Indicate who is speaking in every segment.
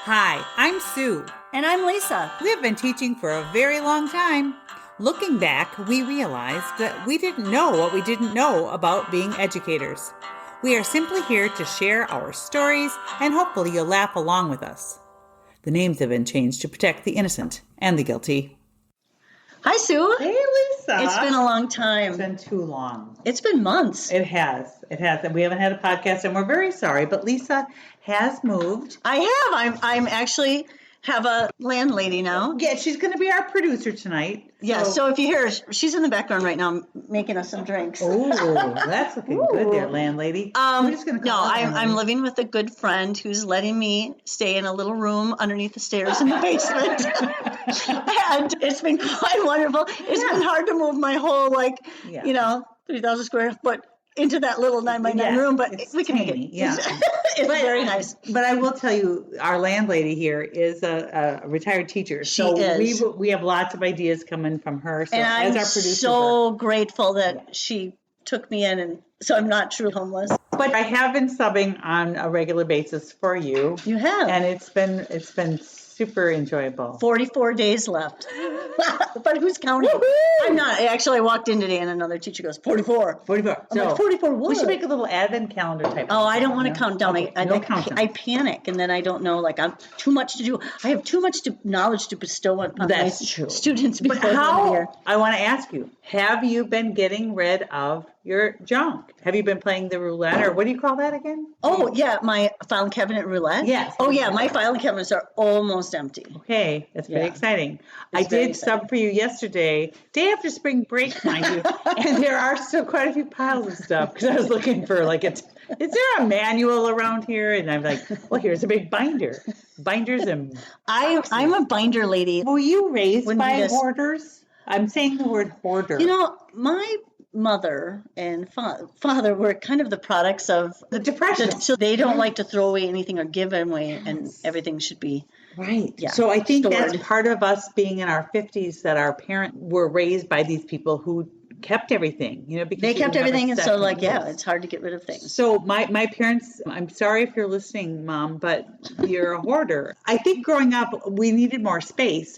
Speaker 1: Hi, I'm Sue.
Speaker 2: And I'm Lisa.
Speaker 1: We've been teaching for a very long time. Looking back, we realized that we didn't know what we didn't know about being educators. We are simply here to share our stories, and hopefully you'll laugh along with us. The names have been changed to protect the innocent and the guilty.
Speaker 2: Hi, Sue.
Speaker 1: Hey, Lisa.
Speaker 2: It's been a long time.
Speaker 1: It's been too long.
Speaker 2: It's been months.
Speaker 1: It has. And we haven't had a podcast, and we're very sorry, but Lisa has moved.
Speaker 2: I have. I'm actually have a landlady now.
Speaker 1: Yeah, she's going to be our producer tonight.
Speaker 2: Yeah, so if you hear her, she's in the background right now making us some drinks.
Speaker 1: Oh, that's looking good there, landlady.
Speaker 2: We're just gonna I'm living with a good friend who's letting me stay in a little room underneath the stairs in the basement. And it's been quite wonderful. It's been hard to move my whole 3,000 square foot into that little 9x9 room, but we can make it.
Speaker 1: Yeah.
Speaker 2: It's very nice.
Speaker 1: But I will tell you, our landlady here is a retired teacher.
Speaker 2: She is.
Speaker 1: We have lots of ideas coming from her. So
Speaker 2: and I'm
Speaker 1: as our producer,
Speaker 2: so grateful that she took me in, and so I'm not truly homeless.
Speaker 1: But I have been subbing on a regular basis for you.
Speaker 2: You have.
Speaker 1: And it's been super enjoyable.
Speaker 2: 44 days left. But who's counting? Woo-hoo! I'm not. Actually, I walked in today and another teacher goes, 44.
Speaker 1: 44.
Speaker 2: I'm like, 44 what?
Speaker 1: We should make a little advent calendar type.
Speaker 2: Oh, I don't want to count down.
Speaker 1: Okay,
Speaker 2: I panic, and then I don't know. I'm too much to do. I have too much knowledge to bestow on my students.
Speaker 1: But how? I want to ask you: have you been getting rid of your junk? Have you been playing the roulette, or what do you call that again?
Speaker 2: Oh yeah, my file cabinet roulette.
Speaker 1: Yes.
Speaker 2: Oh yeah, my file cabinets are almost empty.
Speaker 1: Okay, that's pretty exciting. I did sub for you yesterday, day after spring break, mind you, and there are still quite a few piles of stuff because I was looking for is there a manual around here? And I'm like, well, here's a big binder, binders and.
Speaker 2: I'm a binder lady.
Speaker 1: Were you raised by hoarders? I'm saying the word hoarder.
Speaker 2: My mother and father were kind of the products of
Speaker 1: the Depression.
Speaker 2: So they don't like to throw away anything or give away, and everything should be
Speaker 1: right.
Speaker 2: Yeah,
Speaker 1: so I think
Speaker 2: stored.
Speaker 1: That's part of us being in our 50s, that our parents were raised by these people who kept everything, because
Speaker 2: they kept everything, and so it's hard to get rid of things.
Speaker 1: So my parents, I'm sorry if you're listening, Mom, but you're a hoarder. I think growing up, we needed more space.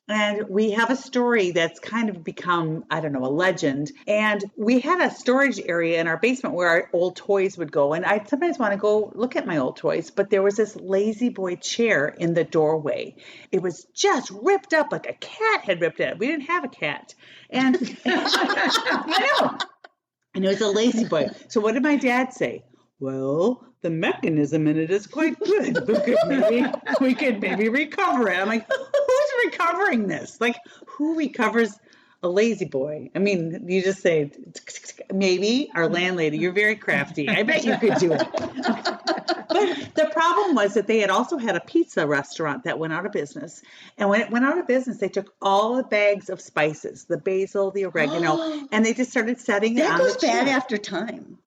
Speaker 1: And we have a story that's kind of become, a legend. And we had a storage area in our basement where our old toys would go. And I sometimes want to go look at my old toys, but there was this lazy boy chair in the doorway. It was just ripped up like a cat had ripped it up. We didn't have a cat. And I know. And it was a lazy boy. So what did my dad say? Well, the mechanism in it is quite good. We could maybe recover it. I'm like, who's recovering this? Who recovers a lazy boy? I mean, you just say, maybe our landlady, you're very crafty. I bet you could do it. But the problem was that they had also had a pizza restaurant that went out of business. And when it went out of business, they took all the bags of spices, the basil, the oregano, and they just started setting it on the chair.
Speaker 2: That goes bad after time.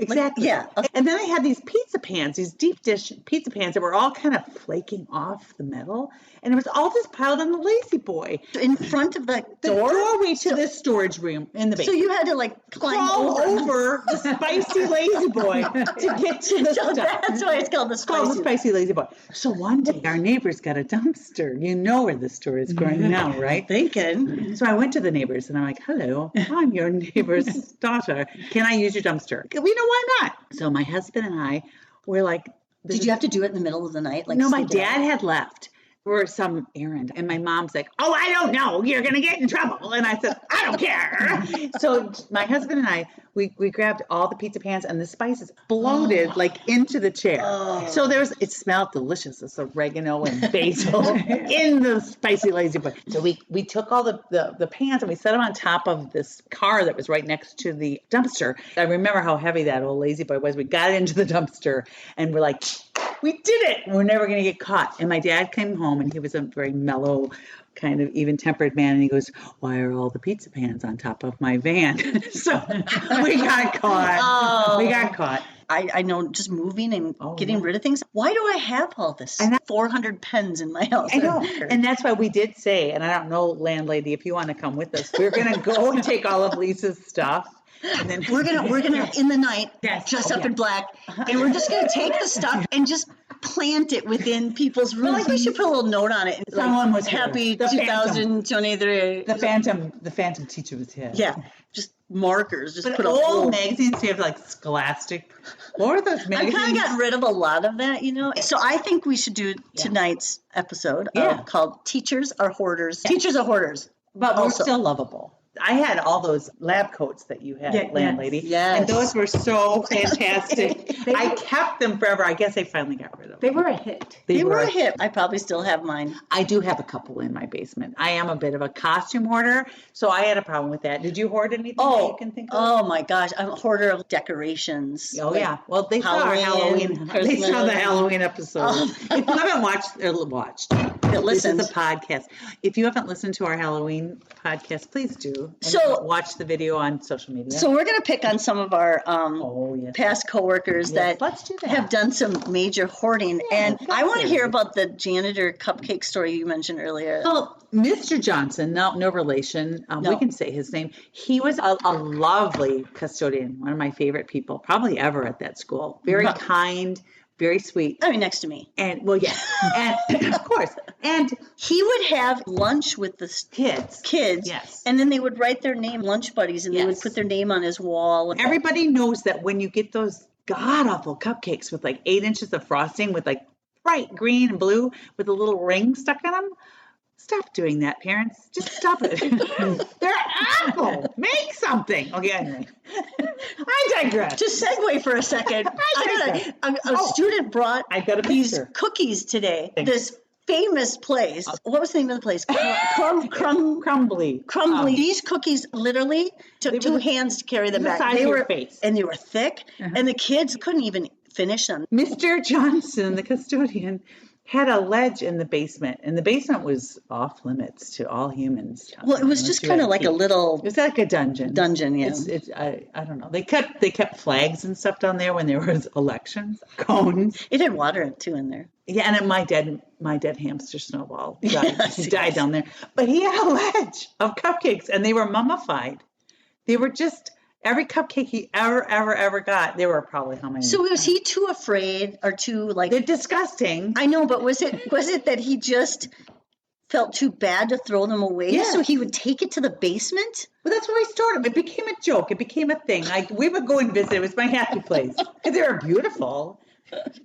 Speaker 1: Exactly.
Speaker 2: Yeah.
Speaker 1: And then I had these pizza pans, these deep dish pizza pans that were all kind of flaking off the metal. And it was all just piled on the lazy boy.
Speaker 2: In front of the
Speaker 1: doorway to this storage room in the basement.
Speaker 2: So you had to climb
Speaker 1: over the spicy lazy boy to get to the stuff.
Speaker 2: That's why it's called the
Speaker 1: spicy lazy boy. So one day our neighbors got a dumpster. You know where the story is going now, right?
Speaker 2: Thinking.
Speaker 1: So I went to the neighbors and I'm like, hello, I'm your neighbor's daughter. Can I use your dumpster? Why not? So my husband and I were like,
Speaker 2: did you have to do it in the middle of the night?
Speaker 1: No, my dad had left for some errand. And my mom's like, oh, I don't know. You're going to get in trouble. And I said, I don't care. So my husband and I, we grabbed all the pizza pans and the spices bloated into the chair. Oh. So it smelled delicious. It's oregano and basil in the spicy lazy boy. So we took all the pans and we set them on top of this car that was right next to the dumpster. I remember how heavy that old lazy boy was. We got into the dumpster and we're like, we did it. We're never going to get caught. And my dad came home and he was a very mellow, kind of even-tempered man. And he goes, why are all the pizza pans on top of my van? So we got caught.
Speaker 2: Oh.
Speaker 1: We got caught.
Speaker 2: I know, just moving and getting rid of things. Why do I have all this? 400 pens in my house.
Speaker 1: I know. And that's why we did say, and I don't know, landlady, if you want to come with us, we're going to go and take all of Lisa's stuff And then
Speaker 2: We're gonna in the night
Speaker 1: Yes.
Speaker 2: dress
Speaker 1: Oh,
Speaker 2: up
Speaker 1: yeah.
Speaker 2: in black, and we're just gonna take the stuff and just plant it within people's rooms. Like we should put a little note on it.
Speaker 1: Someone was here.
Speaker 2: happy
Speaker 1: The Phantom.
Speaker 2: 2023.
Speaker 1: the Phantom teacher was here.
Speaker 2: Yeah, just markers. Just
Speaker 1: But
Speaker 2: put a
Speaker 1: old
Speaker 2: whole.
Speaker 1: magazines, you have like Scholastic. What were those
Speaker 2: I've
Speaker 1: magazines?
Speaker 2: kind of gotten rid of a lot of that, So I think we should do tonight's episode called "Teachers Are Hoarders." Teachers are hoarders.
Speaker 1: But we're
Speaker 2: Also.
Speaker 1: still lovable. I had all those lab coats that you had, landlady.
Speaker 2: Yes.
Speaker 1: And those were so fantastic. I kept them forever. I guess I finally got rid of them.
Speaker 3: They were a hit.
Speaker 2: They were a hit. I probably still have mine.
Speaker 1: I do have a couple in my basement. I am a bit of a costume hoarder, so I had a problem with that. Did you hoard anything that you can think of?
Speaker 2: Oh my gosh, I'm a hoarder of decorations.
Speaker 1: Oh,
Speaker 2: Like,
Speaker 1: yeah. Well, they saw our
Speaker 2: Halloween,
Speaker 1: Halloween. They saw the
Speaker 2: Christmas.
Speaker 1: Halloween episode. If you haven't watched, this
Speaker 2: listens.
Speaker 1: is a podcast. If you haven't listened to our Halloween podcast, please do. And
Speaker 2: So-
Speaker 1: watch the video on social media.
Speaker 2: So we're gonna pick on some of our
Speaker 1: yes.
Speaker 2: past coworkers
Speaker 1: Yes,
Speaker 2: that
Speaker 1: let's do that.
Speaker 2: have done some major hoarding, and I want to hear about the janitor cupcake story you mentioned earlier.
Speaker 1: Well, Mr. Johnson, no relation.
Speaker 2: No.
Speaker 1: We can say his name. He was a lovely custodian, one of my favorite people, probably ever at that school. Very kind, very sweet.
Speaker 2: I mean, next to me.
Speaker 1: And well, yeah, and of course, and
Speaker 2: He would have lunch with the kids,
Speaker 1: Yes.
Speaker 2: and then they would write their name, lunch buddies, and they would
Speaker 1: Yes.
Speaker 2: put their name on his wall.
Speaker 1: Everybody knows that when you get those god awful cupcakes with like 8 inches of frosting with like bright green and blue with a little ring stuck in them, stop doing that, parents. Just stop it. They're awful. Make something. Okay, anyway. I digress.
Speaker 2: To segue for a second, a student brought
Speaker 1: I got a
Speaker 2: these
Speaker 1: picture.
Speaker 2: cookies today.
Speaker 1: Thanks.
Speaker 2: This famous place. What was the name of the place?
Speaker 1: Crumbly.
Speaker 2: Crumbly. These cookies literally took
Speaker 1: They were
Speaker 2: two
Speaker 1: the-
Speaker 2: hands to carry them
Speaker 1: the
Speaker 2: back.
Speaker 1: size
Speaker 2: They
Speaker 1: of your
Speaker 2: were
Speaker 1: face.
Speaker 2: and they were thick, and the kids couldn't even finish them.
Speaker 1: Mr. Johnson, the custodian, had a ledge in the basement, and the basement was off limits to all humans.
Speaker 2: Well, it was
Speaker 1: Unless
Speaker 2: just
Speaker 1: you
Speaker 2: kind
Speaker 1: had
Speaker 2: of like a
Speaker 1: key.
Speaker 2: little
Speaker 1: It was like a dungeon.
Speaker 2: yeah.
Speaker 1: It's I don't know. They kept flags and stuff down there when there was elections, cones.
Speaker 2: It had water too in there.
Speaker 1: Yeah, and then my dead hamster Snowball died.
Speaker 2: Yes,
Speaker 1: He died down there. But he had a ledge of cupcakes, and they were mummified. They were just every cupcake he ever got. There were probably how many?
Speaker 2: So was he too afraid or too like?
Speaker 1: They're disgusting.
Speaker 2: I know, but was it that he just felt too bad to throw them away,
Speaker 1: Yes.
Speaker 2: so he would take it to the basement?
Speaker 1: Well, that's where I started. It became a joke. It became a thing. We would go and visit. It was my happy place. And they were beautiful.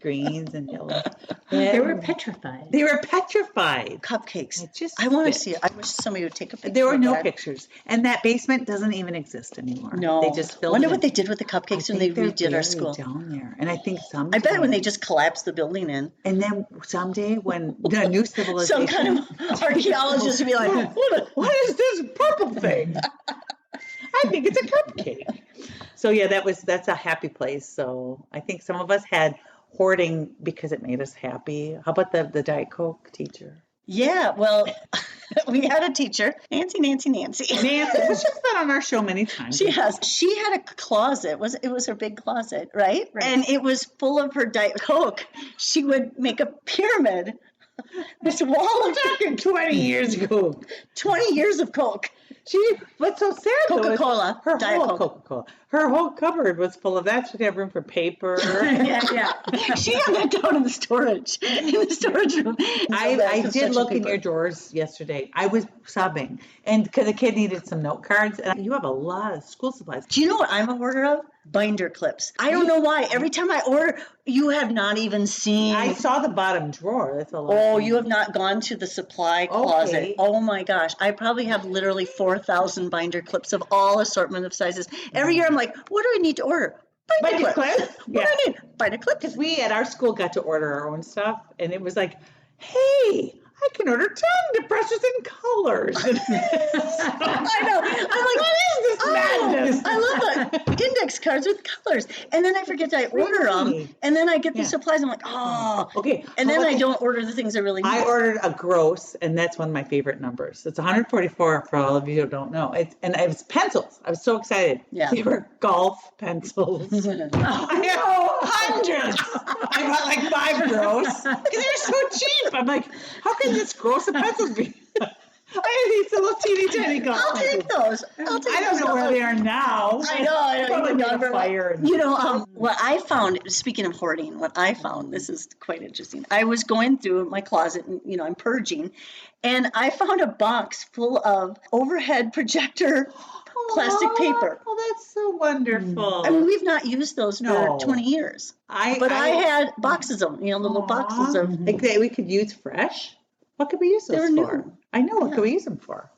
Speaker 1: Greens and yellows.
Speaker 3: They were petrified.
Speaker 1: They were petrified.
Speaker 2: Cupcakes.
Speaker 1: Just
Speaker 2: I want to
Speaker 1: spit.
Speaker 2: see it. I wish somebody would take a picture.
Speaker 1: There were
Speaker 2: of
Speaker 1: no
Speaker 2: that.
Speaker 1: pictures. And that basement doesn't even exist anymore.
Speaker 2: No.
Speaker 1: They just filled
Speaker 2: Wonder
Speaker 1: it
Speaker 2: what
Speaker 1: in.
Speaker 2: they did with the cupcakes when they
Speaker 1: I think they're
Speaker 2: redid our
Speaker 1: buried
Speaker 2: school.
Speaker 1: down there. And I think
Speaker 2: I bet when they just collapsed the building in.
Speaker 1: And then someday when the new civilization.
Speaker 2: Some kind of archaeologist would be like,
Speaker 1: what is this purple thing? I think it's a cupcake. So yeah, that's a happy place. So I think some of us had hoarding because it made us happy. How about the Diet Coke teacher?
Speaker 2: yeah, well, we had a teacher, Nancy.
Speaker 1: Nancy, she's been on our show many times.
Speaker 2: She has. She had a closet. It was her big closet, right? And it was full of her Diet Coke. She would make a pyramid. This wall of
Speaker 1: Talking 20 years ago.
Speaker 2: 20 years of Coke.
Speaker 1: What's so sad though is
Speaker 2: Coca-Cola,
Speaker 1: her
Speaker 2: Diet
Speaker 1: whole
Speaker 2: Coke.
Speaker 1: Coca-Cola. Her whole cupboard was full of that. She'd have room for paper.
Speaker 2: Yeah. She had that down in the storage room.
Speaker 1: I did look in your drawers yesterday. I was sobbing, and because the kid needed some note cards, and you have a lot of school supplies.
Speaker 2: Do you know what I'm a hoarder of? Binder clips. I don't know why. Every time I order, you have not even seen.
Speaker 1: I saw the bottom drawer. That's a lot.
Speaker 2: Oh, you have not gone to the supply closet.
Speaker 1: Okay.
Speaker 2: Oh my gosh. I probably have literally 4,000 binder clips of all assortment of sizes. Every year I'm like, what do I need to order? Binder clips. What do I need? Binder clips.
Speaker 1: Because we at our school got to order our own stuff, and it was like, hey, I can order tongue depressors and colors.
Speaker 2: I know. I'm like,
Speaker 1: what is this madness?
Speaker 2: I love the index cards with colors. And then I forget to order them.
Speaker 1: Really?
Speaker 2: And then I get the
Speaker 1: Yeah.
Speaker 2: supplies. I'm like, oh.
Speaker 1: Okay.
Speaker 2: And
Speaker 1: how
Speaker 2: then
Speaker 1: about
Speaker 2: I don't order the things I really need.
Speaker 1: I ordered a gross, and that's one of my favorite numbers. It's 144 for all of you who don't know. And it was pencils. I was so excited.
Speaker 2: Yeah.
Speaker 1: They were golf pencils. I have hundreds. I bought like 5 gross because they're so cheap. I'm like, how can this gross of pencils be? I had these little teeny tiny gum.
Speaker 2: I'll take those.
Speaker 1: I don't know where they are now.
Speaker 2: I know.
Speaker 1: Probably
Speaker 2: Even
Speaker 1: made a
Speaker 2: younger.
Speaker 1: fire.
Speaker 2: You know, what I found, speaking of hoarding, this is quite interesting. I was going through my closet and, I'm purging, and I found a box full of overhead projector plastic paper.
Speaker 1: Oh, that's so wonderful.
Speaker 2: I mean, we've not used those for
Speaker 1: No.
Speaker 2: 20 years. I
Speaker 1: I
Speaker 2: had boxes of them, little boxes of.
Speaker 1: like that we could use fresh. What could we use those
Speaker 2: They're
Speaker 1: for?
Speaker 2: new.
Speaker 1: I know. What could we use them for?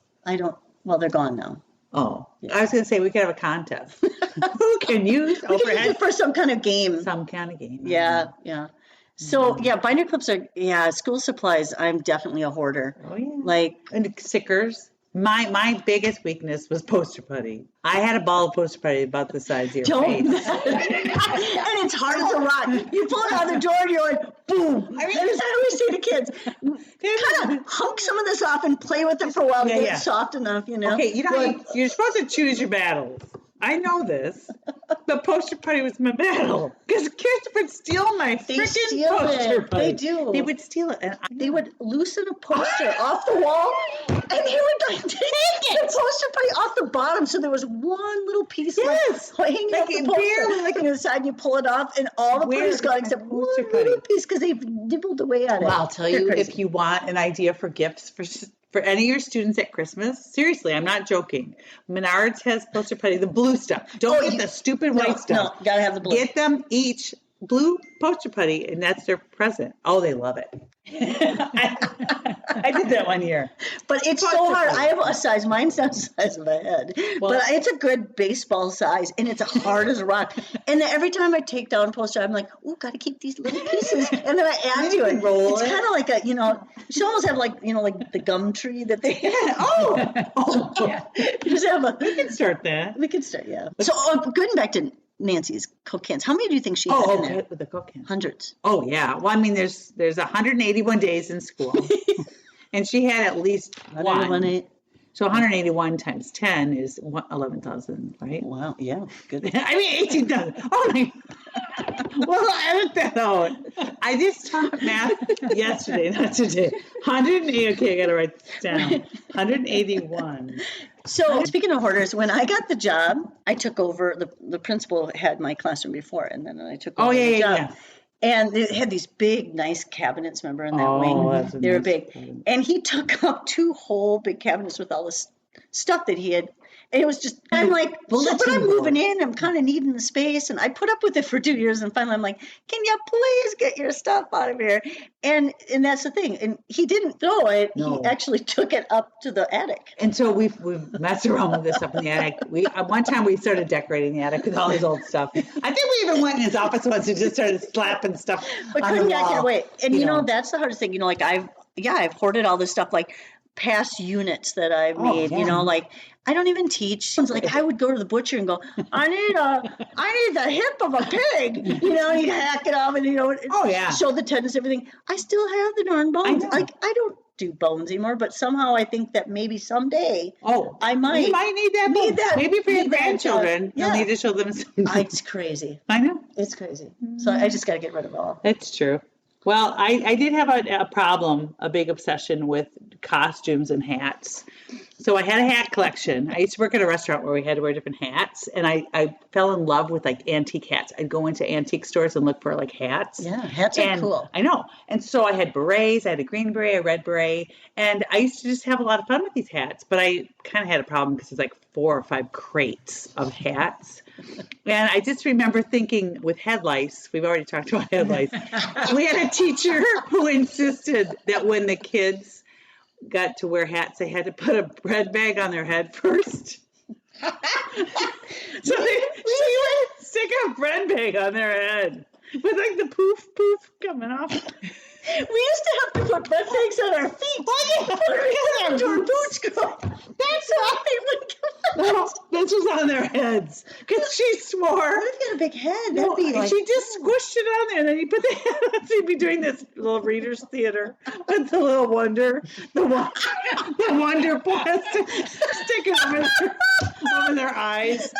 Speaker 2: Well, they're gone now.
Speaker 1: Oh,
Speaker 2: Yeah.
Speaker 1: I was going to say we could have a contest. Who can use
Speaker 2: We could use
Speaker 1: overhead?
Speaker 2: it for some kind of game.
Speaker 1: Some kind of game.
Speaker 2: Yeah. So, binder clips are, school supplies, I'm definitely a hoarder.
Speaker 1: Oh, yeah.
Speaker 2: Like,
Speaker 1: And stickers. My biggest weakness was poster putty. I had a ball of poster putty about the size of your
Speaker 2: don't.
Speaker 1: face.
Speaker 2: And it's hard as a rock. You pull it out the drawer and you're like, boom. I always say to kids, kind of hunk some of this off and play with it for a while to
Speaker 1: Yeah,
Speaker 2: get
Speaker 1: yeah.
Speaker 2: it soft enough,
Speaker 1: Okay, you're supposed to choose your battles. I know this. The poster putty was my battle because kids would steal my
Speaker 2: They
Speaker 1: freaking
Speaker 2: steal
Speaker 1: poster
Speaker 2: it.
Speaker 1: putty.
Speaker 2: They do.
Speaker 1: They would steal it, and
Speaker 2: They would loosen a poster off the wall, and they would take the poster putty off the bottom, so there was one little piece
Speaker 1: Yes.
Speaker 2: hanging
Speaker 1: Like
Speaker 2: off the
Speaker 1: it
Speaker 2: poster.
Speaker 1: barely, like
Speaker 2: and inside, you pull it off, and all the
Speaker 1: Where
Speaker 2: putty's
Speaker 1: is
Speaker 2: gone
Speaker 1: my
Speaker 2: except one
Speaker 1: poster
Speaker 2: little
Speaker 1: putty?
Speaker 2: piece because they've nibbled away at it.
Speaker 1: Well, I'll tell
Speaker 2: They're
Speaker 1: you,
Speaker 2: crazy.
Speaker 1: if you want an idea for gifts for any of your students at Christmas, seriously, I'm not joking. Menards has poster putty, the blue stuff. Don't get the stupid white stuff.
Speaker 2: No, gotta have the blue.
Speaker 1: Get them each blue poster putty, and that's their present. Oh, they love it. I did that one year.
Speaker 2: But it's
Speaker 1: Poster
Speaker 2: so hard.
Speaker 1: putty.
Speaker 2: I have a size. Mine's not the size of my head,
Speaker 1: Well-
Speaker 2: but it's a good baseball size, and it's hard as a rock. And then every time I take down a poster, I'm like, "Oh, got to keep these little pieces," and then I add to it.
Speaker 1: roll
Speaker 2: It's
Speaker 1: it.
Speaker 2: kind of like a, you almost have like the gum tree that they.
Speaker 1: Oh,
Speaker 3: Yeah.
Speaker 2: You just have a.
Speaker 1: we can start that.
Speaker 2: We could start, yeah. So going back to Nancy's Coke cans, how many do you think she had in there?
Speaker 1: Okay, with the Coke can.
Speaker 2: Hundreds.
Speaker 1: Oh, yeah. Well, I mean, there's 181 days in school, and she had at least one. So 181 times 10 is 11,000, right?
Speaker 2: Wow. Yeah. Good.
Speaker 1: I mean, 18,000. Oh my. Well, edit that out. I just taught math yesterday, not today. 108. Okay, I got to write this down. 181.
Speaker 2: So speaking of hoarders, when I got the job, I took over. The principal had my classroom before, and then I took over the job.
Speaker 1: Yeah.
Speaker 2: And they had these big, nice cabinets, remember, in that wing?
Speaker 1: That's a
Speaker 2: They were
Speaker 1: nice
Speaker 2: big.
Speaker 1: cabinet.
Speaker 2: And he took up 2 whole big cabinets with all this stuff that he had. And it was just, I'm like, but
Speaker 1: Bulletin
Speaker 2: I'm moving
Speaker 1: board.
Speaker 2: in. I'm kind of needing the space. And I put up with it for 2 years. And finally, I'm like, can you please get your stuff out of here? And that's the thing. And he didn't throw it.
Speaker 1: No.
Speaker 2: He actually took it up to the attic.
Speaker 1: And so we've messed around with this up in the attic. One time we started decorating the attic with all his old stuff. I think we even went in his office once and just started slapping stuff
Speaker 2: But
Speaker 1: on
Speaker 2: couldn't
Speaker 1: the
Speaker 2: get
Speaker 1: wall.
Speaker 2: it away. And
Speaker 1: you know.
Speaker 2: that's the hardest thing. Like I've hoarded all this stuff, like past units that I've made.
Speaker 1: yeah.
Speaker 2: Like I don't even teach. It's like I would go to the butcher and go, I need the hip of a pig. And you hack it off and
Speaker 1: Oh, yeah.
Speaker 2: show the tendons, everything. I still have the darn bones.
Speaker 1: know.
Speaker 2: Like I don't do bones anymore, but somehow I think that maybe someday I might.
Speaker 1: You might need that.
Speaker 2: Need
Speaker 1: book.
Speaker 2: that-
Speaker 1: Maybe for your
Speaker 2: need that,
Speaker 1: grandchildren,
Speaker 2: yeah.
Speaker 1: you'll need to show them some.
Speaker 2: It's crazy.
Speaker 1: I know.
Speaker 2: It's crazy. So I just got to get rid of it all.
Speaker 1: It's true. Well, I did have a problem, a big obsession with costumes and hats. So I had a hat collection. I used to work at a restaurant where we had to wear different hats, and I fell in love with like antique hats. I'd go into antique stores and look for like hats.
Speaker 2: Yeah, hats are cool.
Speaker 1: I know. And so I had berets. I had a green beret, a red beret, and I used to just have a lot of fun with these hats. But I kind of had a problem because it's like 4 or 5 crates of hats. And I just remember thinking with head lice, we've already talked about head lice. We had a teacher who insisted that when the kids got to wear hats, they had to put a bread bag on their head first. So she would stick a bread bag on their head with like the poof coming off.
Speaker 2: We used to have to put bread bags on our feet. To our boots go. That's why they would
Speaker 1: No, this was on their heads because she swore.
Speaker 2: What if you had a big head?
Speaker 1: No,
Speaker 2: That'd be like,
Speaker 1: she just squished it on there, and then you put the head on. So you'd be doing this little reader's theater with the little wonder, the wonder plastic sticking over their eyes.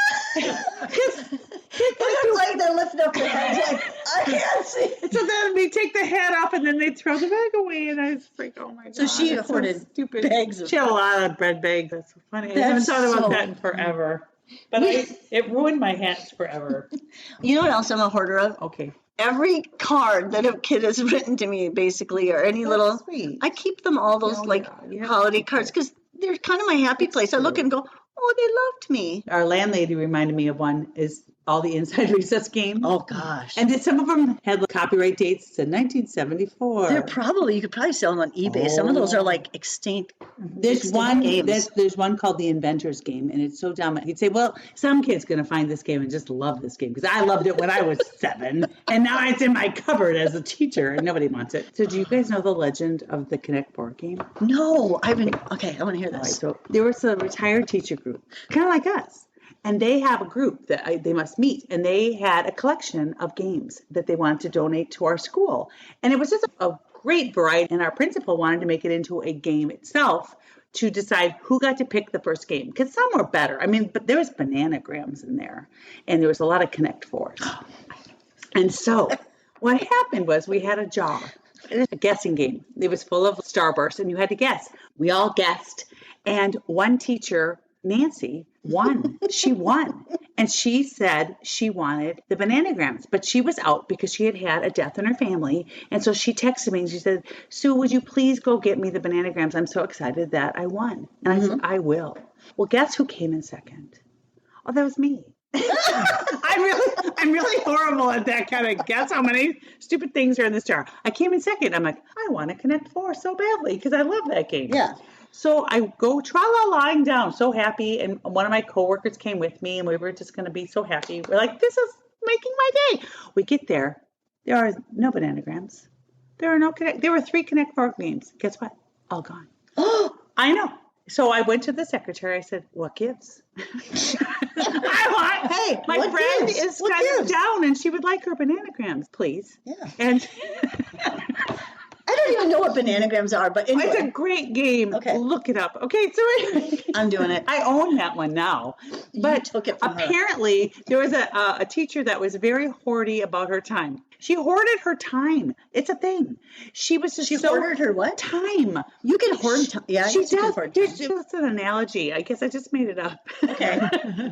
Speaker 2: It's like they're lifting up their heads like, I can't see.
Speaker 1: So then we take the head off and then they throw the bag away. And I was like, oh my God.
Speaker 2: So she
Speaker 1: that's
Speaker 2: hoarded
Speaker 1: stupid.
Speaker 2: bags of
Speaker 1: She had a lot of bread bags. That's so funny. I haven't
Speaker 2: That's
Speaker 1: thought about
Speaker 2: so
Speaker 1: that in forever. But it ruined my hats forever.
Speaker 2: You know what else I'm a hoarder of?
Speaker 1: Okay.
Speaker 2: Every card that a kid has written to me, basically, or any little,
Speaker 1: Sweet.
Speaker 2: I keep them all those holiday cards because they're kind of my happy place. I look and go, oh, they loved me.
Speaker 1: Our landlady reminded me of one is all the Inside Recess games.
Speaker 2: Oh gosh.
Speaker 1: And then some of them had the copyright dates to 1974.
Speaker 2: They're probably, you could probably sell them on eBay. Some of those are like extinct.
Speaker 1: There's one
Speaker 2: games.
Speaker 1: there's one called the Inventor's Game, and it's so dumb. You'd say, well, some kid's going to find this game and just love this game because I loved it when I was 7, and now it's in my cupboard as a teacher, and nobody wants it. So do you guys know the legend of the Connect board game?
Speaker 2: No, I want to hear this.
Speaker 1: Right, so there was a retired teacher group, kind of like us. And they have a group that they must meet. And they had a collection of games that they wanted to donate to our school. And it was just a great variety. And our principal wanted to make it into a game itself to decide who got to pick the first game. Because some were better. I mean, but there was bananagrams in there. And there was a lot of Connect Fours. And so what happened was we had a jar, a guessing game. It was full of Starburst. And you had to guess. We all guessed. And one teacher, Nancy, won. She won. And she said she wanted the bananagrams, but she was out because she had a death in her family. And so she texted me and she said, Sue, would you please go get me the bananagrams? I'm so excited that I won. And I said, I will. Well, guess who came in second? Oh, that was me. I'm really horrible at that kind of guess how many stupid things are in this jar. I came in second. I'm like, I want to Connect Four so badly because I love that game.
Speaker 2: Yeah.
Speaker 1: So I go tra-la-lying down, so happy, and one of my coworkers came with me, and we were just going to be so happy. We're like, this is making my day. We get there. There are no bananagrams. There were 3 Connect Four games. Guess what? All gone. Oh, I know. So I went to the secretary. I said, what gives?
Speaker 2: Hey,
Speaker 1: my
Speaker 2: what
Speaker 1: friend
Speaker 2: gives?
Speaker 1: is
Speaker 2: What
Speaker 1: kind of
Speaker 2: gives?
Speaker 1: down, and she would like her bananagrams, please.
Speaker 2: Yeah.
Speaker 1: And
Speaker 2: I don't even know what bananagrams are, but anyway.
Speaker 1: it's a great game.
Speaker 2: Okay.
Speaker 1: Look it up. Okay, so anyway,
Speaker 2: I'm doing it.
Speaker 1: I own that one now. But
Speaker 2: took it from her.
Speaker 1: apparently there was a teacher that was very hoardy about her time. She hoarded her time. It's a thing. She was just so
Speaker 2: hoarded her what?
Speaker 1: Time.
Speaker 2: You can hoard time. Yeah,
Speaker 1: She
Speaker 2: you can
Speaker 1: does.
Speaker 2: hoard time.
Speaker 1: That's an analogy. I guess I just made it up.
Speaker 2: Okay.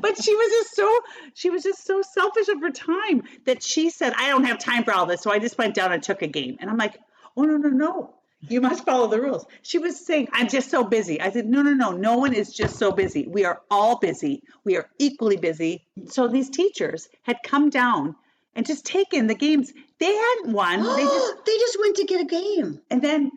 Speaker 1: But she was just so selfish of her time that she said, I don't have time for all this. So I just went down and took a game. And I'm like, oh, no. You must follow the rules. She was saying, I'm just so busy. I said, no. No one is just so busy. We are all busy. We are equally busy. So these teachers had come down and just taken the games. They hadn't won.
Speaker 2: They just went to get a game.
Speaker 1: And then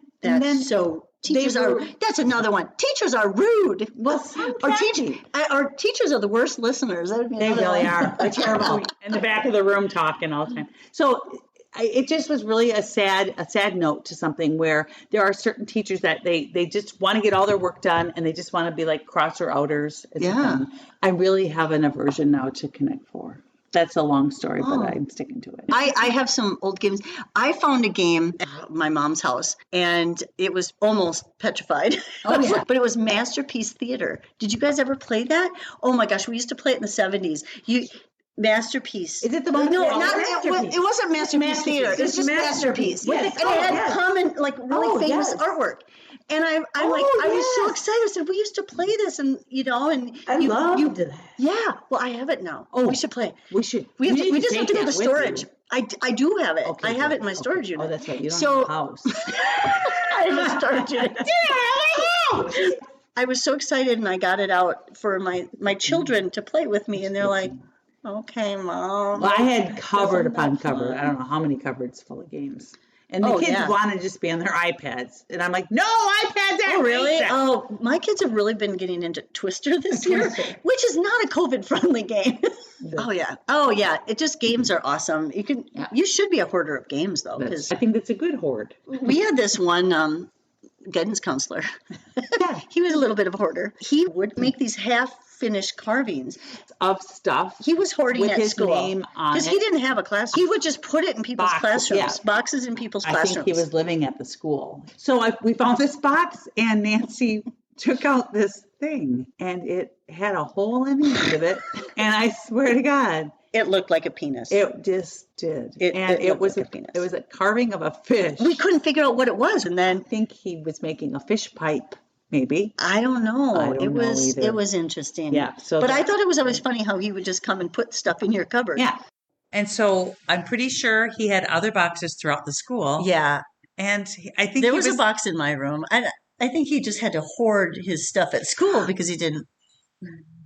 Speaker 2: Teachers that's another one. Teachers are rude.
Speaker 1: Well,
Speaker 2: Our teachers are the worst listeners. That would be
Speaker 1: they
Speaker 2: another
Speaker 1: really
Speaker 2: one.
Speaker 1: are. They're terrible. In the back of the room talking all the time. So it just was really a sad note to something where there are certain teachers that they just want to get all their work done and they just want to be like cross or outers. I really have an aversion now to Connect Four. That's a long story, but I'm sticking to it.
Speaker 2: I have some old games. I found a game at my mom's house, and it was almost petrified. Oh, yeah. But it was Masterpiece Theater. Did you guys ever play that? Oh, my gosh. We used to play it in the 70s. Masterpiece.
Speaker 1: Is it the one?
Speaker 2: No, it wasn't Masterpiece Theater. It was just Masterpiece.
Speaker 1: Yes.
Speaker 2: And it had common, like, really famous artwork. And I was so excited. I said, we used to play this, and
Speaker 1: I loved that.
Speaker 2: Yeah. Well, I have it now. Oh, we should play.
Speaker 1: We should.
Speaker 2: We just have to go to storage. I do have it.
Speaker 1: Okay,
Speaker 2: I have it in my storage unit.
Speaker 1: Oh, that's right. You don't have a house.
Speaker 2: I have a storage unit. Yeah, I was so excited, and I got it out for my children to play with me, and they're like, okay, Mom.
Speaker 1: Well, I had cupboard upon cupboard. I don't know how many cupboards full of games. And the kids want to just be on their iPads. And I'm like, no, iPads aren't
Speaker 2: really? Oh, my kids have really been getting into Twister this year, which is not a COVID-friendly game. Oh, yeah. It just, games are awesome. You should be a hoarder of games, though.
Speaker 1: I think that's a good hoard.
Speaker 2: We had this one guidance counselor. He was a little bit of a hoarder. He would make these half-finished carvings
Speaker 1: of stuff.
Speaker 2: He was hoarding
Speaker 1: with
Speaker 2: at
Speaker 1: his
Speaker 2: school
Speaker 1: name on
Speaker 2: because he didn't have a classroom. He would just put it in people's classrooms, boxes in people's classrooms.
Speaker 1: I think he was living at the school. So we found this box, and Nancy took out this thing, and it had a hole in the end of it. And I swear to God,
Speaker 2: It looked like a penis.
Speaker 1: It just did.
Speaker 2: It was like a penis.
Speaker 1: It was a carving of a fish.
Speaker 2: We couldn't figure out what it was, and
Speaker 1: I
Speaker 2: then
Speaker 1: think he was making a fish pipe, maybe.
Speaker 2: I don't know.
Speaker 1: I don't know either.
Speaker 2: It was interesting.
Speaker 1: Yeah. So
Speaker 2: but I thought it was always funny how he would just come and put stuff in your cupboard.
Speaker 1: Yeah. And so I'm pretty sure he had other boxes throughout the school.
Speaker 2: Yeah.
Speaker 1: And I think
Speaker 2: There was a box in my room. I think he just had to hoard his stuff at school because he didn't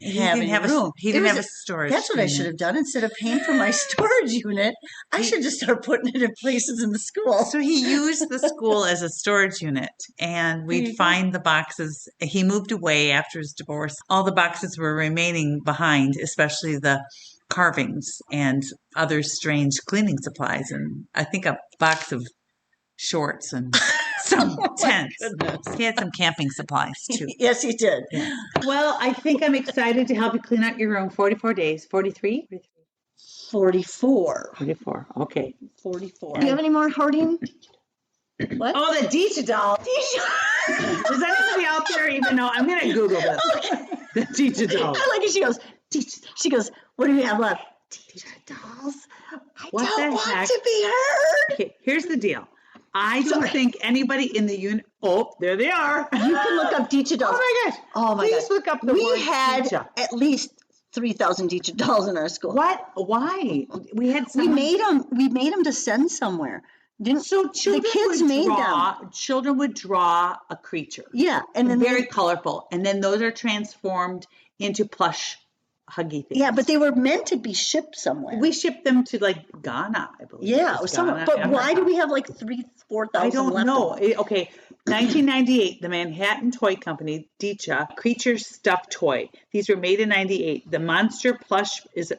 Speaker 2: have any room.
Speaker 1: He didn't have a storage.
Speaker 2: That's what I should have done. Instead of paying for my storage unit, I should just start putting it in places in the school.
Speaker 1: So he used the school as a storage unit, and we'd find the boxes. He moved away after his divorce. All the boxes were remaining behind, especially the carvings and other strange cleaning supplies. And I think a box of shorts and some tents. He had some camping supplies too.
Speaker 2: Yes, he did.
Speaker 1: Yeah. Well, I think I'm excited to help you clean out your room. 44 days. 43?
Speaker 2: 44.
Speaker 1: 44. Okay.
Speaker 2: 44. Do you have any more hoarding? What?
Speaker 1: Oh, the Deecha doll. Does anybody out there even know? I'm going to Google this.
Speaker 2: Okay.
Speaker 1: The Deecha doll.
Speaker 2: I like it. She goes, what do we have left? Deecha dolls. I
Speaker 1: What
Speaker 2: don't
Speaker 1: the
Speaker 2: want
Speaker 1: heck?
Speaker 2: to be heard.
Speaker 1: Okay, here's the deal. I don't think anybody in the unit. Oh, there they are.
Speaker 2: You can look up Deecha dolls.
Speaker 1: Oh my gosh.
Speaker 2: Oh my
Speaker 1: Please
Speaker 2: gosh.
Speaker 1: look up the word
Speaker 2: We had
Speaker 1: Deecha.
Speaker 2: at least 3,000 Deecha dolls in our school.
Speaker 1: What? Why? We had
Speaker 2: We
Speaker 1: some.
Speaker 2: made them to send somewhere. Didn't
Speaker 1: So children
Speaker 2: kids
Speaker 1: would
Speaker 2: made
Speaker 1: draw, Children would draw a creature.
Speaker 2: Yeah, and then
Speaker 1: Very colorful. And then those are transformed into plush, huggy things.
Speaker 2: yeah, but they were meant to be shipped somewhere.
Speaker 1: We shipped them to like Ghana, I believe.
Speaker 2: yeah,
Speaker 1: It was
Speaker 2: somewhere.
Speaker 1: Ghana,
Speaker 2: But
Speaker 1: Africa.
Speaker 2: why do we have like 4,000
Speaker 1: I don't
Speaker 2: left?
Speaker 1: know. Okay, 1998, the Manhattan Toy Company, Deecha, creature stuffed toy. These were made in 98. The monster plush is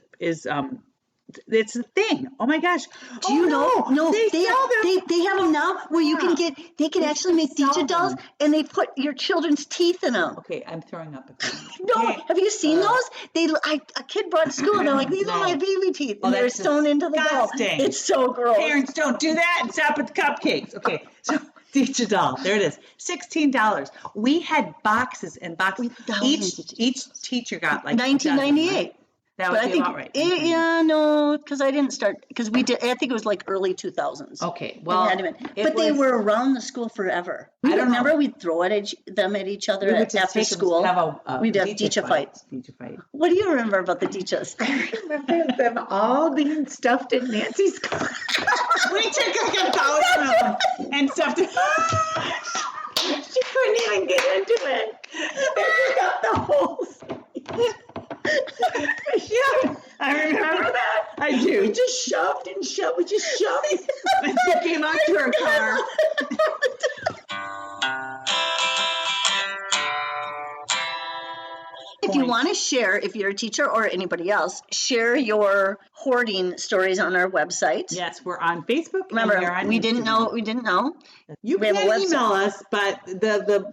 Speaker 1: it's a thing. Oh my gosh.
Speaker 2: Do you know? No,
Speaker 1: they sell them.
Speaker 2: they have them now where you can get. They can actually make
Speaker 1: sell
Speaker 2: Deecha dolls,
Speaker 1: them.
Speaker 2: and they put your children's teeth in them.
Speaker 1: Okay, I'm throwing up again.
Speaker 2: No,
Speaker 1: Okay.
Speaker 2: have you seen those? A kid brought to school, and they're like, "These are my baby teeth," and they're
Speaker 1: that's
Speaker 2: sewn into the doll.
Speaker 1: disgusting.
Speaker 2: It's so gross.
Speaker 1: Parents, don't do that and stop at the cupcakes. Okay, so Deecha doll, there it is, $16. We had boxes and boxes.
Speaker 2: Thousands
Speaker 1: Each teacher got like
Speaker 2: 1998.
Speaker 1: That
Speaker 2: But
Speaker 1: would
Speaker 2: I
Speaker 1: be
Speaker 2: think,
Speaker 1: about right.
Speaker 2: yeah, no, because I didn't start, because we did, I think it was like early 2000s.
Speaker 1: Okay,
Speaker 2: It
Speaker 1: well,
Speaker 2: had to be.
Speaker 1: it
Speaker 2: But they
Speaker 1: was-
Speaker 2: were around the school forever.
Speaker 1: I don't
Speaker 2: remember
Speaker 1: know.
Speaker 2: we'd throw them at each other
Speaker 1: we would just
Speaker 2: after
Speaker 1: take them to
Speaker 2: school.
Speaker 1: have a
Speaker 2: We'd have Deecha fights.
Speaker 1: Deecha fight.
Speaker 2: What do you remember about the Deechas?
Speaker 3: I remember them all being stuffed in Nancy's car.
Speaker 1: We took like 1,000 of them and stuffed it.
Speaker 3: She couldn't even get into it. They took out the holes.
Speaker 1: Yeah, I remember that. I do.
Speaker 3: We just shoved and shoved. We just shoved.
Speaker 1: And she came out to her car.
Speaker 2: If you want to share, if you're a teacher or anybody else, share your hoarding stories on our website.
Speaker 1: Yes, we're on Facebook.
Speaker 2: Remember,
Speaker 1: and we're on
Speaker 2: we didn't
Speaker 1: Instagram.
Speaker 2: know.
Speaker 1: You
Speaker 2: We have a
Speaker 1: can
Speaker 2: website.
Speaker 1: email us, but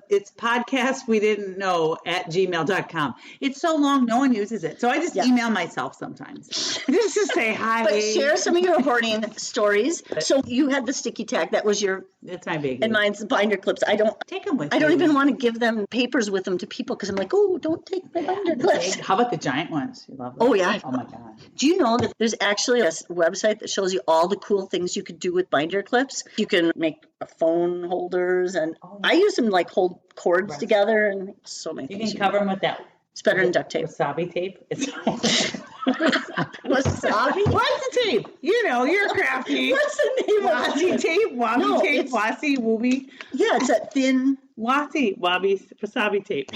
Speaker 1: it's podcast we didn't know @gmail.com. It's so long, no one uses it. So I just
Speaker 2: Yeah.
Speaker 1: email myself sometimes. Just to say hi.
Speaker 2: But share some of your hoarding stories. So you had the sticky tag. That was your,
Speaker 1: It's my biggie.
Speaker 2: and mine's the binder clips. I don't
Speaker 1: Take them with you.
Speaker 2: even want to give them papers with them to people because I'm like, oh, don't take my binder clips.
Speaker 1: How about the giant ones? You love them?
Speaker 2: Oh, yeah.
Speaker 1: Oh my God.
Speaker 2: Do you know that there's actually a website that shows you all the cool things you could do with binder clips? You can make phone holders, and I use them like hold cords
Speaker 1: Right.
Speaker 2: together, and so many
Speaker 1: You
Speaker 2: things.
Speaker 1: can cover them with that.
Speaker 2: It's better than duct tape.
Speaker 1: Wasabi tape. It's
Speaker 2: Wasabi?
Speaker 1: What's the tape? You know, you're crafty.
Speaker 2: What's the name of
Speaker 1: Wasabi
Speaker 2: it?
Speaker 1: tape, wabi
Speaker 2: No,
Speaker 1: tape,
Speaker 2: it's-
Speaker 1: wasi, wooby,
Speaker 2: Yeah, it's that thin.
Speaker 1: wabi, wasabi tape.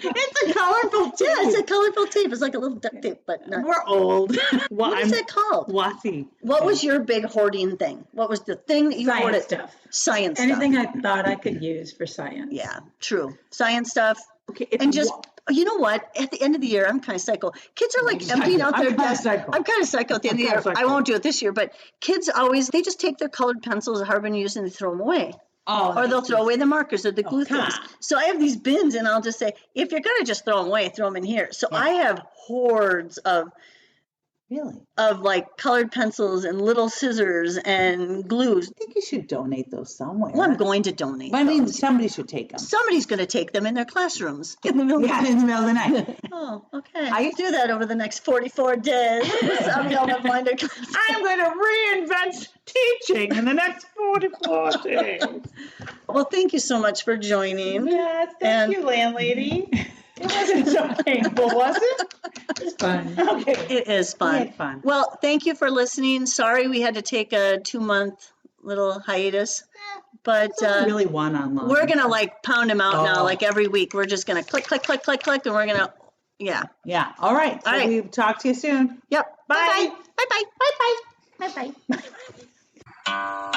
Speaker 1: It's a colorful tape.
Speaker 2: Yeah, it's a colorful tape. It's like a little duct tape, but not.
Speaker 1: We're old.
Speaker 2: What is that called?
Speaker 1: Wasi.
Speaker 2: What was your big hoarding thing? What was the thing that you
Speaker 3: Science
Speaker 2: hoarded?
Speaker 3: stuff.
Speaker 2: Science
Speaker 3: Anything
Speaker 2: stuff.
Speaker 3: I thought I could use for science.
Speaker 2: Yeah, true. Science stuff.
Speaker 1: Okay, it's
Speaker 2: And just, you know what? At the end of the year, I'm kind of psycho. Kids are like emptying out
Speaker 1: I'm
Speaker 2: their
Speaker 1: kinda
Speaker 2: desks.
Speaker 1: psycho.
Speaker 2: I'm kind of psycho at the end of the
Speaker 1: I'm
Speaker 2: year.
Speaker 1: kinda
Speaker 2: I
Speaker 1: psycho.
Speaker 2: won't do it this year, but kids always, they just take their colored pencils, however many use, and they throw them away.
Speaker 1: Oh,
Speaker 2: Or they'll throw away the markers or the glue
Speaker 1: come
Speaker 2: things.
Speaker 1: on.
Speaker 2: So I have these bins, and I'll just say, if you're going to just throw them away, throw them in here. So I have hordes of
Speaker 1: Really?
Speaker 2: of like colored pencils and little scissors and glues.
Speaker 1: I think you should donate those somewhere.
Speaker 2: Well, I'm going to donate
Speaker 1: But I mean,
Speaker 2: those.
Speaker 1: somebody should take them.
Speaker 2: Somebody's going to take them in their classrooms in the middle.
Speaker 1: Yeah, in the middle of the night.
Speaker 2: Oh, okay. I do that over the next 44 days. I'll be on the blinder class.
Speaker 1: I'm going to reinvent teaching in the next 44 days.
Speaker 2: Well, thank you so much for joining.
Speaker 1: Yes,
Speaker 2: And-
Speaker 1: thank you, landlady. It wasn't so painful, was it? It's fun. Okay.
Speaker 2: It is
Speaker 1: We
Speaker 2: fun.
Speaker 1: had fun.
Speaker 2: Well, thank you for listening. Sorry we had to take a 2-month little hiatus, but
Speaker 1: Really one online.
Speaker 2: we're going to like pound them out now,
Speaker 1: Oh.
Speaker 2: like every week. We're just going to click, click, click, click, click, and we're going to, yeah.
Speaker 1: Yeah. All right. So
Speaker 2: All right.
Speaker 1: we'll talk to you soon.
Speaker 2: Yep.
Speaker 1: Bye.
Speaker 2: Bye-bye. Bye-bye.
Speaker 3: Bye bye.